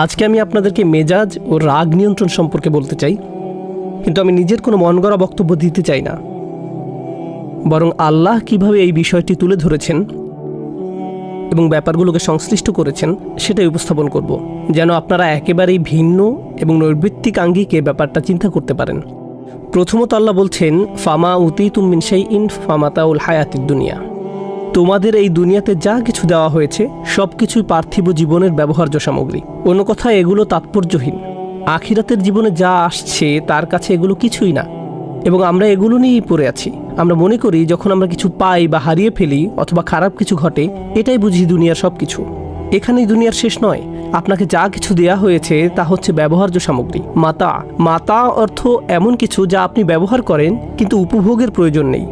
আজকে আমি আপনাদেরকে মেজাজ ও রাগ নিয়ন্ত্রণ সম্পর্কে বলতে চাই, কিন্তু আমি নিজের কোনো মন গড়া বক্তব্য দিতে চাই না, বরং আল্লাহ কিভাবে এই বিষয়টি তুলে ধরেছেন এবং ব্যাপারগুলোকে সংশ্লিষ্ট করেছেন সেটাই উপস্থাপন করব, যেন আপনারা একেবারেই ভিন্ন এবং নৈর্বৃত্তিক আঙ্গিকে ব্যাপারটা চিন্তা করতে পারেন। প্রথমত আল্লাহ বলছেন, ফামা উতিতুম মিন শাইইন ফামাতাউল হায়াতিদ দুনিয়া। তোমাদের এই দুনিয়াতে যা কিছু দেওয়া হয়েছে সব কিছুই পার্থিব জীবনের ব্যবহার্য সামগ্রী। অন্য কথায় এগুলো তাৎপর্যহীন। আখিরাতের জীবনে যা আসছে তার কাছে এগুলো কিছুই না, এবং আমরা এগুলো নিয়েই পড়ে আছি। আমরা মনে করি যখন আমরা কিছু পাই বা হারিয়ে ফেলি অথবা খারাপ কিছু ঘটে, এটাই বুঝি দুনিয়ার সব কিছু। এখানেই দুনিয়ার শেষ নয়। আপনাকে যা কিছু দেয়া হয়েছে তা হচ্ছে ব্যবহার্য সামগ্রী। মাতা মাতা অর্থ এমন কিছু যা আপনি ব্যবহার করেন কিন্তু উপভোগের প্রয়োজন নেই।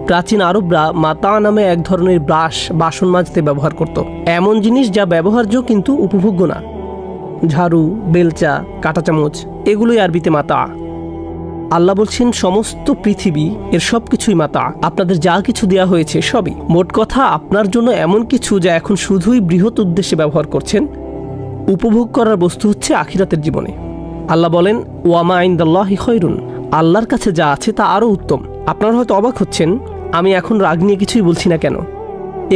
প্রাচীন আরবরা মাতা নামে এক ধরনের ব্রাশ বাসন মাজতে ব্যবহার করত, এমন জিনিস যা ব্যবহার্য কিন্তু উপভোগ্য না। ঝাড়ু, বেলচা, কাঁটা চামচ, এগুলোই আরবিতে মাতা। আল্লাহ বলছেন সমস্ত পৃথিবী এর সব কিছুই মাতা। আপনাদের যা কিছু দেওয়া হয়েছে সবই, মোট কথা আপনার জন্য এমন কিছু যা এখন শুধুই বৃহৎ উদ্দেশ্যে ব্যবহার করছেন। উপভোগ করার বস্তু হচ্ছে আখিরাতের জীবনে। আল্লাহ বলেন, ওয়ামা ইনদাল্লাহি খায়রুন, আল্লাহর কাছে যা আছে তা আরও উত্তম। আপনারা হয়তো অবাক হচ্ছেন আমি এখন রাগ নিয়ে কিছুই বলছি না কেন,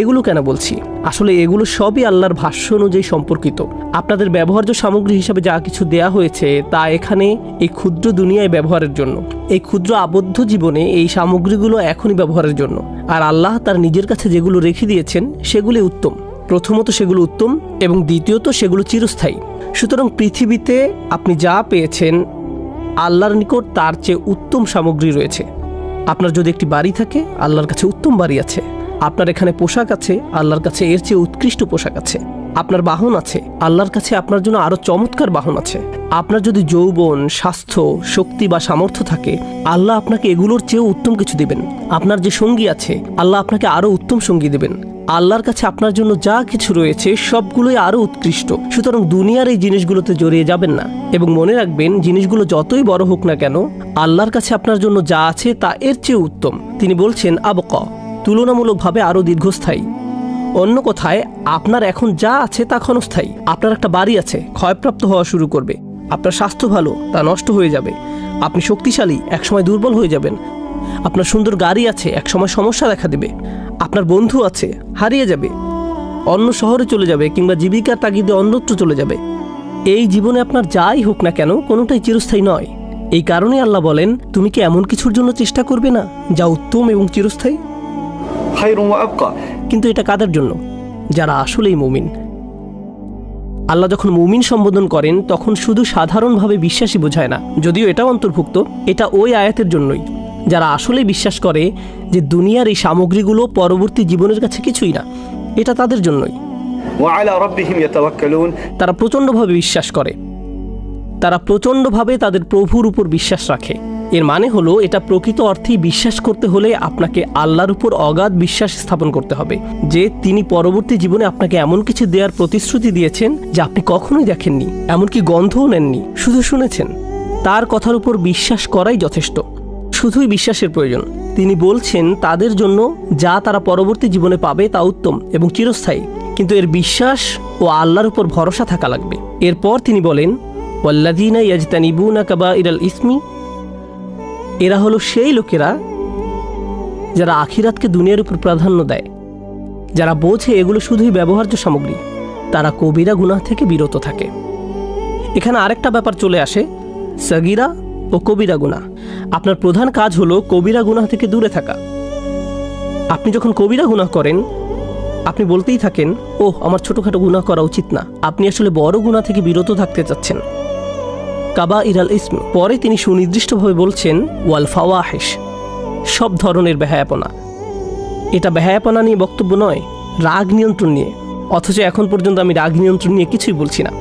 এগুলো কেন বলছি। আসলে এগুলো সবই আল্লাহর ভাষ্য অনুযায়ী সম্পর্কিত। আপনাদের ব্যবহার্য সামগ্রী হিসাবে যা কিছু দেয়া হয়েছে তা এখানে এই ক্ষুদ্র দুনিয়ায় ব্যবহারের জন্য। এই ক্ষুদ্র আবদ্ধ জীবনে এই সামগ্রীগুলো এখনই ব্যবহারের জন্য। আর আল্লাহ তার নিজের কাছে যেগুলো রেখে দিয়েছেন সেগুলি উত্তম। প্রথমত সেগুলো উত্তম, এবং দ্বিতীয়ত সেগুলো চিরস্থায়ী। সুতরাং পৃথিবীতে আপনি যা পেয়েছেন আল্লাহর নিকট তার চেয়ে উত্তম সামগ্রী রয়েছে। আপনার যদি একটি বাড়ি থাকে, আল্লাহর কাছে উত্তম বাড়ি আছে। আপনার এখানে পোশাক আছে, আল্লাহর কাছে এর চেয়ে উৎকৃষ্ট পোশাক আছে। আপনার বাহন আছে, আল্লাহর কাছে আপনার জন্য আরও চমৎকার বাহন আছে। আপনার যদি যৌবন, স্বাস্থ্য, শক্তি বা সামর্থ্য থাকে, আল্লাহ আপনাকে এগুলোর চেয়েও উত্তম কিছু দেবেন। আপনার যে সঙ্গী আছে, আল্লাহ আপনাকে আরও উত্তম সঙ্গী দেবেন। আল্লাহর কাছে আপনার জন্য যা কিছু রয়েছে সবগুলোই আরও উৎকৃষ্ট। সুতরাং দুনিয়ার এই জিনিসগুলোতে জড়িয়ে যাবেন না, এবং মনে রাখবেন জিনিসগুলো যতই বড় হোক না কেন, আল্লাহর কাছে আপনার জন্য যা আছে তা এর চেয়ে উত্তম। তিনি বলছেন আবকা, তুলনামূলকভাবে আরও দীর্ঘস্থায়ী। অন্য কথায় আপনার এখন যা আছে তা ক্ষণস্থায়ী। আপনার একটা বাড়ি আছে, ক্ষয়প্রাপ্ত হওয়া শুরু করবে। আপনার স্বাস্থ্য ভালো, তা নষ্ট হয়ে যাবে। আপনি শক্তিশালী, একসময় দুর্বল হয়ে যাবেন। আপনার সুন্দর গাড়ি আছে, একসময় সমস্যা দেখা দেবে। আপনার বন্ধু আছে, হারিয়ে যাবে, অন্য শহরে চলে যাবে, কিংবা জীবিকার তাগিদে অন্যত্র চলে যাবে। এই জীবনে আপনার যাই হোক না কেন, কোনোটাই চিরস্থায়ী নয়। এই কারণে আল্লাহ বলেন, তুমি কি এমন কিছুর জন্য চেষ্টা করবে না যা উত্তম এবং চিরস্থায়ী? কিন্তু এটা কাদের জন্য? যারা আসলেই মুমিন। আল্লাহ যখন মুমিন সম্বোধন করেন তখন শুধু সাধারণভাবে বিশ্বাসী বোঝায় না, যদিও এটাও অন্তর্ভুক্ত। এটা ওই আয়াতের জন্যই, যারা আসলে বিশ্বাস করে যে দুনিয়ার এই সামগ্রীগুলো পরবর্তী জীবনের কাছে কিছুই না, এটা তাদের জন্যই। তারা প্রচণ্ডভাবে বিশ্বাস করে, তারা প্রচণ্ডভাবে তাদের প্রভুর উপর বিশ্বাস রাখে। এর মানে হলো, এটা প্রকৃত অর্থেই বিশ্বাস করতে হলে আপনাকে আল্লাহর উপর অগাধ বিশ্বাস স্থাপন করতে হবে যে তিনি পরবর্তী জীবনে আপনাকে এমন কিছু দেওয়ার প্রতিশ্রুতি দিয়েছেন যা আপনি কখনোই দেখেননি, এমনকি গন্ধও নেননি, শুধু শুনেছেন। তার কথার উপর বিশ্বাস করাই যথেষ্ট, শুধুই বিশ্বাসের প্রয়োজন। তিনি বলছেন তাদের জন্য যা তারা পরবর্তী জীবনে পাবে তা উত্তম এবং চিরস্থায়ী, কিন্তু এর বিশ্বাস ও আল্লাহর উপর ভরসা থাকা লাগবে। এরপর তিনি বলেন, ওয়াল্লাযীনা ইয়াজতানিবুনা কাবাইরাল ইসমি, এরা হলো সেই লোকেরা যারা আখিরাতকে দুনিয়ার উপর প্রাধান্য দেয়, যারা বোঝে এগুলো শুধুই ব্যবহার্য সামগ্রী, তারা কবিরা গুনাহ থেকে বিরত থাকে। এখানে আরেকটা ব্যাপার চলে আসে, সগীরা ও কবিরা গুনাহ। আপনার প্রধান কাজ হলো কবিরা গুনাহ থেকে দূরে থাকা। আপনি যখন কবিরা গুনাহ করেন, আপনি বলতেই থাকেন, ওহ আমার ছোটোখাটো গুনাহ করা উচিত না। আপনি আসলে বড় গুনাহ থেকে বিরত থাকতে চাচ্ছেন, কাবাইরাল ইসম। পরে তিনি সুনির্দিষ্টভাবে বলছেন, ওয়াল ফাওয়াহিশ, সব ধরনের বেহায়াপনা। এটা বেহায়াপনা নিয়ে বক্তব্য নয়, রাগ নিয়ন্ত্রণ নিয়ে। অথচ এখন পর্যন্ত আমি রাগ নিয়ন্ত্রণ নিয়ে কিছুই বলছি না।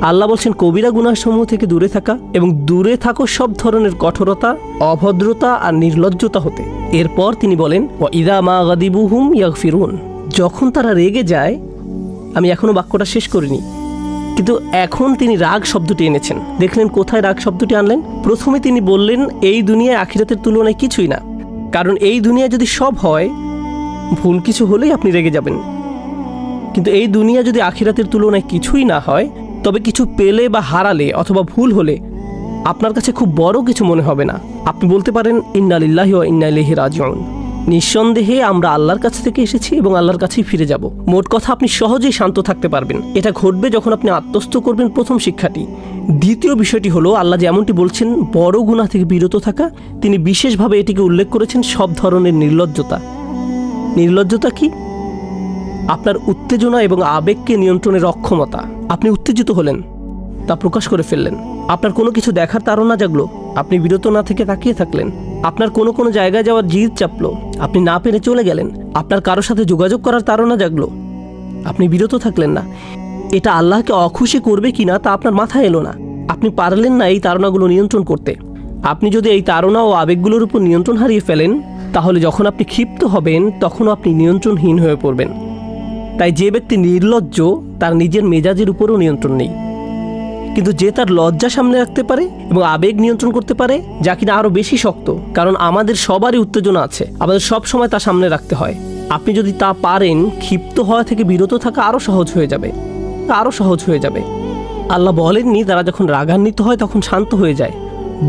আল্লাহ বলছেন কবিরা গুনাহসমূহ থেকে দূরে থাকা, এবং দূরে থাকো সব ধরনের কঠোরতা, অভদ্রতা আর নির্লজ্জতা হতে। এরপর তিনি বলেন, ওয়া ইযা মা গাদিবুহুম ইয়াগফিরুন, যখন তারা রেগে যায়। আমি এখনো বাক্যটা শেষ করিনি, কিন্তু এখন তিনি রাগ শব্দটি এনেছেন। দেখলেন কোথায় রাগ শব্দটি আনলেন? প্রথমে তিনি বললেন এই দুনিয়ায় আখিরাতের তুলনায় কিছুই না, কারণ এই দুনিয়া যদি সব হয়, ভুল কিছু হলেই আপনি রেগে যাবেন। কিন্তু এই দুনিয়া যদি আখিরাতের তুলনায় কিছুই না হয়, তবে কিছু পেলে বা হারালে অথবা ভুল হলে আপনার কাছে খুব বড় কিছু মনে হবে না। আপনি বলতে পারেন ইন্না লিল্লাহি ওয়া ইন্না ইলাইহি রাজিউন। নিঃসন্দেহে আমরা আল্লাহর কাছ থেকে এসেছি এবং আল্লাহর কাছেই ফিরে যাব। মোট কথা, আপনি সহজেই শান্ত থাকতে পারবেন। এটা ঘটবে যখন আপনি আত্মস্থ করবেন প্রথম শিক্ষাটি। দ্বিতীয় বিষয়টি হলো, আল্লাহ যেমনটি বলছেন বড় গুনাহ থেকে বিরত থাকা, তিনি বিশেষভাবে এটিকে উল্লেখ করেছেন সব ধরনের নির্লজ্জতা। নির্লজ্জতা কি? আপনার উত্তেজনা এবং আবেগকে নিয়ন্ত্রণের অক্ষমতা। আপনি উত্তেজিত হলেন, তা প্রকাশ করে ফেললেন। আপনার কোনো কিছু দেখার তাড়না জাগলো, আপনি বিরত না থেকে তাকিয়ে থাকলেন। আপনার কোনো জায়গায় যাওয়ার জিদ চাপলো, আপনি না পেরে চলে গেলেন। আপনার কারোর সাথে যোগাযোগ করার তাড়না জাগলো, আপনি বিরত থাকলেন না। এটা আল্লাহকে অখুশি করবে কিনা তা আপনার মাথায় এলো না। আপনি পারলেন না এই তাড়নাগুলো নিয়ন্ত্রণ করতে। আপনি যদি এই তাড়না ও আবেগগুলোর উপর নিয়ন্ত্রণ হারিয়ে ফেলেন, তাহলে যখন আপনি ক্ষিপ্ত হবেন তখনও আপনি নিয়ন্ত্রণহীন হয়ে পড়বেন। তাই যে ব্যক্তি নির্লজ্জ তার নিজের মেজাজের উপরও নিয়ন্ত্রণ নেই। কিন্তু যে তার লজ্জা সামনে রাখতে পারে এবং আবেগ নিয়ন্ত্রণ করতে পারে, যা কিনা আরও বেশি শক্ত, কারণ আমাদের সবারই উত্তেজনা আছে, আমাদের সব সময় তা সামনে রাখতে হয়। আপনি যদি তা পারেন, ক্ষিপ্ত হওয়া থেকে বিরত থাকা আরও সহজ হয়ে যাবে, আরও সহজ হয়ে যাবে। আল্লাহ বলেননি তারা যখন রাগান্বিত হয় তখন শান্ত হয়ে যায়,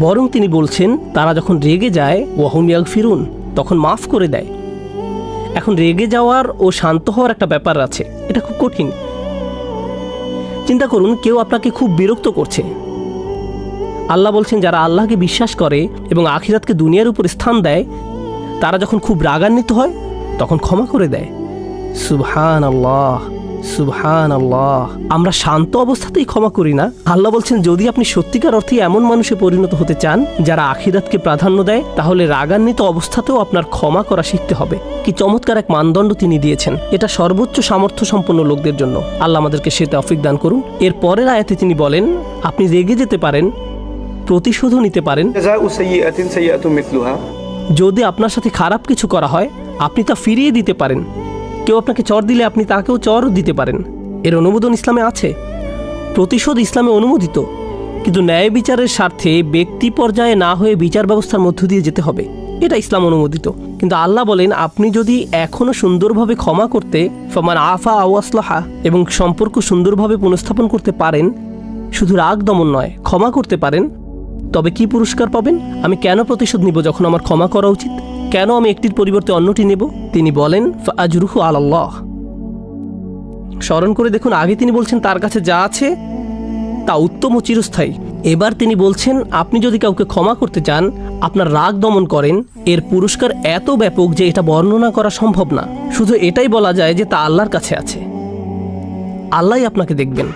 বরং তিনি বলছেন তারা যখন রেগে যায় ওয়াহুম ইয়াগফিরুন, তখন মাফ করে দেয়। এখন রেগে যাওয়ার ও শান্ত হওয়ার একটা ব্যাপার আছে, এটা খুব কঠিন। চিন্তা করুন, কেউ আপনাকে খুব বিরক্ত করছে। আল্লাহ বলছেন যারা আল্লাহকে বিশ্বাস করে এবং আখিরাতকে দুনিয়ার উপর স্থান দেয়, তারা যখন খুব রাগান্বিত হয় তখন ক্ষমা করে দেয়। সুবহানাল্লাহ, সুবহানাল্লাহ। আমরা শান্ত অবস্থাতেই ক্ষমা করি না। আল্লাহ বলছেন যদি আপনি সত্যিকার অর্থে এমন মানুষে পরিণত হতে চান যারা আখিরাতকে প্রাধান্য দেয়, তাহলে রাগান্বিত অবস্থাতেও আপনার ক্ষমা করা শিখতে হবে। কি চমৎকার এক মানদণ্ড তিনি দিয়েছেন! এটা সর্বোচ্চ সামর্থ্য সম্পন্ন লোকদের জন্য। আল্লাহ আমাদেরকে সে তৌফিক দান করুন। এর পরের আয়াতে তিনি বলেন আপনি রেগে যেতে পারেন, প্রতিশোধও নিতে পারেন। যদি আপনার সাথে খারাপ কিছু করা হয়, আপনি তা ফিরিয়ে দিতে পারেন। কেউ আপনাকে চর দিলে আপনি তাকেও চরও দিতে পারেন। এর অনুমোদন ইসলামে আছে। প্রতিশোধ ইসলামে অনুমোদিত, কিন্তু ন্যায় বিচারের স্বার্থে ব্যক্তি পর্যায়ে না হয়ে বিচার ব্যবস্থার মধ্য দিয়ে যেতে হবে, এটা ইসলাম অনুমোদিত। কিন্তু আল্লাহ বলেন আপনি যদি এখনও সুন্দরভাবে ক্ষমা করতে, ফামান আফা আও আসলাহা, এবং সম্পর্ক সুন্দরভাবে পুনঃস্থাপন করতে পারেন, শুধু রাগ দমন নয়, ক্ষমা করতে পারেন, তবে কি পুরস্কার পাবেন? আমি কেন প্রতিশোধ নিব যখন আমার ক্ষমা করা উচিত? কেন আমি একটির পরিবর্তে অন্যটি নেব? তিনি বলেন ফাআজরুহু আলাল্লাহ। স্মরণ করে দেখুন, আগে তিনি বলছেন তার কাছে যা আছে তা উত্তম ও চিরস্থায়ী। এবার তিনি বলছেন আপনি যদি কাউকে ক্ষমা করতে চান, আপনার রাগ দমন করেন, এর পুরস্কার এত ব্যাপক যে এটা বর্ণনা করা সম্ভব না। শুধু এটাই বলা যায় যে তা আল্লাহর কাছে আছে। আল্লাহই আপনাকে দেখবেন,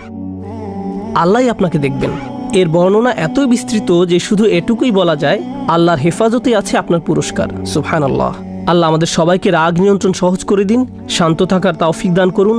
আল্লাহই আপনাকে দেখবেন। এর বর্ণনা এতই বিস্তৃত যে শুধু এটুকুই বলা যায় আল্লাহর হেফাজতে আছে আপনার পুরস্কার। সুবহানাল্লাহ। আল্লাহ আমাদের সবাইকে রাগ নিয়ন্ত্রণ সহজ করে দিন, শান্ত থাকার তৌফিক দান করুন।